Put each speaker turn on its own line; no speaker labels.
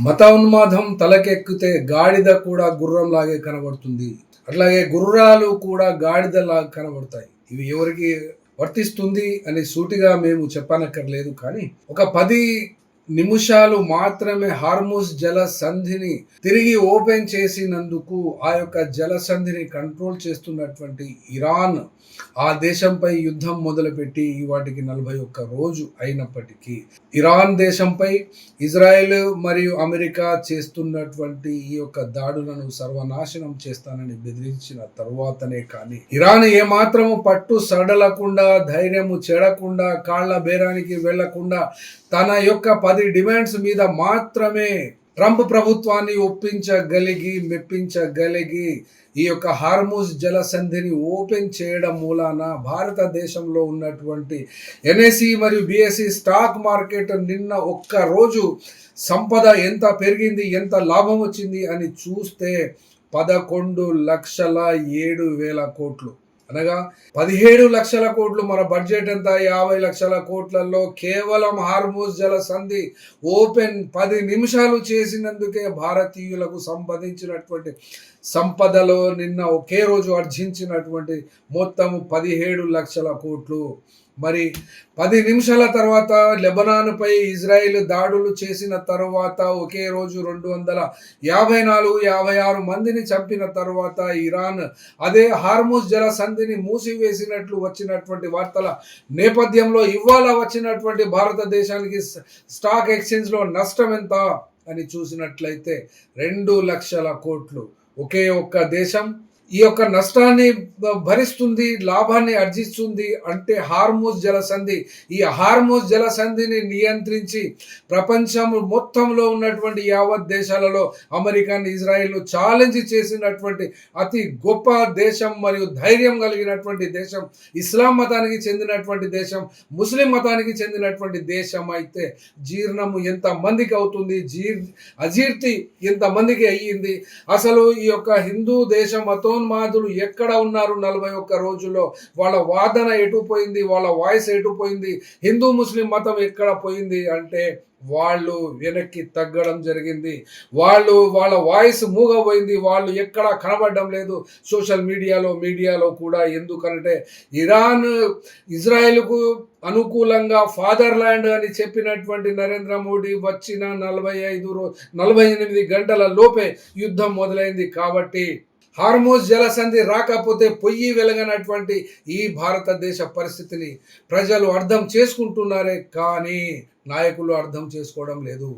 మత ఉన్మాదం తలకెక్కితే గాడిద కూడా గుర్రంలాగే కనబడుతుంది. అట్లాగే గుర్రాలు కూడా గాడిదలాగా కనబడతాయి. ఇవి ఎవరికి వర్తిస్తుంది అని సూటిగా మేము చెప్పనక్కర్లేదు. కానీ ఒక 10 నిమిషాలు మాత్రమే హార్ముజ్ జలసంధిని తిరిగి ఓపెన్ చేసినందుకు ఆ యొక్క జలసంధిని కంట్రోల్ చేస్తున్నటువంటి ఇరాన్ ఆ దేశంపై యుద్ధం మొదలుపెట్టి వాటికి 41 రోజు అయినప్పటికీ ఇరాన్ దేశంపై ఇజ్రాయెల్ మరియు అమెరికా చేస్తున్నటువంటి ఈ యొక్క దాడులను సర్వనాశనం చేస్తానని బెదిరించిన తరువాతనే కానీ ఇరాన్ ఏమాత్రము పట్టు సడలకుండా, ధైర్యము చెడకుండా, కాళ్ల బేరానికి వెళ్లకుండా తన యొక్క 10 డిమాండ్స్ మీద మాత్రమే ట్రంప్ ప్రభుత్వాన్ని మెప్పించగలిగి ఈ యొక్క హార్ముజ్ జలసంధిని ఓపెన్ చేయడం మూలాన భారతదేశంలో ఉన్నటువంటి ఎన్ఎస్ఈ మరియు బిఎస్ఈ స్టాక్ మార్కెట్ నిన్న ఒక్క రోజు సంపద ఎంత పెరిగింది, ఎంత లాభం వచ్చింది అని చూస్తే 11,07,000 కోట్లు, అనగా 17 లక్షల కోట్లు. మన బడ్జెట్ ఎంత? 50 లక్షల కోట్లలో కేవలం హార్ముజ్ జలసంధి ఓపెన్ 10 నిమిషాలు చేసినందుకే భారతీయులకు సంపాదించినటువంటి సంపదలో నిన్న ఒకే రోజు ఆర్జించినటువంటి మొత్తము 17 లక్షల కోట్లు. మరి 10 నిమిషాల తర్వాత లెబనాన్పై ఇజ్రాయిల్ దాడులు చేసిన తర్వాత ఒకే రోజు 254-56 మందిని చంపిన తర్వాత ఇరాన్ అదే హార్ముజ్ జలసంధిని మూసివేసినట్లు వచ్చినటువంటి వార్తల నేపథ్యంలో ఇవాళ వచ్చినటువంటి భారతదేశానికి స్టాక్ ఎక్స్చేంజ్లో నష్టం ఎంత అని చూసినట్లయితే 2 లక్షల కోట్లు. ఒకే ఒక్క దేశం ఈ యొక్క నష్టాన్ని భరిస్తుంది, లాభాన్ని ఆర్జిస్తుంది అంటే హార్ముజ్ జలసంధి. ఈ హార్ముజ్ జలసంధిని నియంత్రించి ప్రపంచం మొత్తంలో ఉన్నటువంటి యావత్ దేశాలలో అమెరికాను, ఇజ్రాయెల్ను ఛాలెంజ్ చేసినటువంటి అతి గొప్ప దేశం మరియు ధైర్యం కలిగినటువంటి దేశం, ఇస్లాం మతానికి చెందినటువంటి దేశం, ముస్లిం మతానికి చెందినటువంటి దేశం అయితే జీర్ణము ఎంతమందికి అవుతుంది, అజీర్తి ఎంతమందికి అయ్యింది? అసలు ఈ యొక్క హిందూ దేశం మతోన్మాదులు ఎక్కడ ఉన్నారు 41 రోజుల్లో? వాళ్ళ వాదన ఎటు పోయింది? వాళ్ళ వాయిస్ ఎటు పోయింది? హిందూ ముస్లిం మతం ఎక్కడ పోయింది అంటే వాళ్ళు వెనక్కి తగ్గడం జరిగింది. వాళ్ళ వాయిస్ మూగపోయింది. వాళ్ళు ఎక్కడా కనబడడం లేదు సోషల్ మీడియాలో కూడా. ఎందుకంటే ఇరాన్ ఇజ్రాయెల్కు అనుకూలంగా ఫాదర్ ల్యాండ్ అని చెప్పినటువంటి నరేంద్ర మోడీ వచ్చిన 48 గంటల లోపే యుద్ధం మొదలైంది. కాబట్టి హార్ముజ్ జలసంధి రాకపోతే పొయ్యి వెలగనటువంటి ఈ భారతదేశ పరిస్థితిని ప్రజలు అర్థం చేసుకుంటున్నారే కానీ నాయకులు అర్థం చేసుకోవడం లేదు.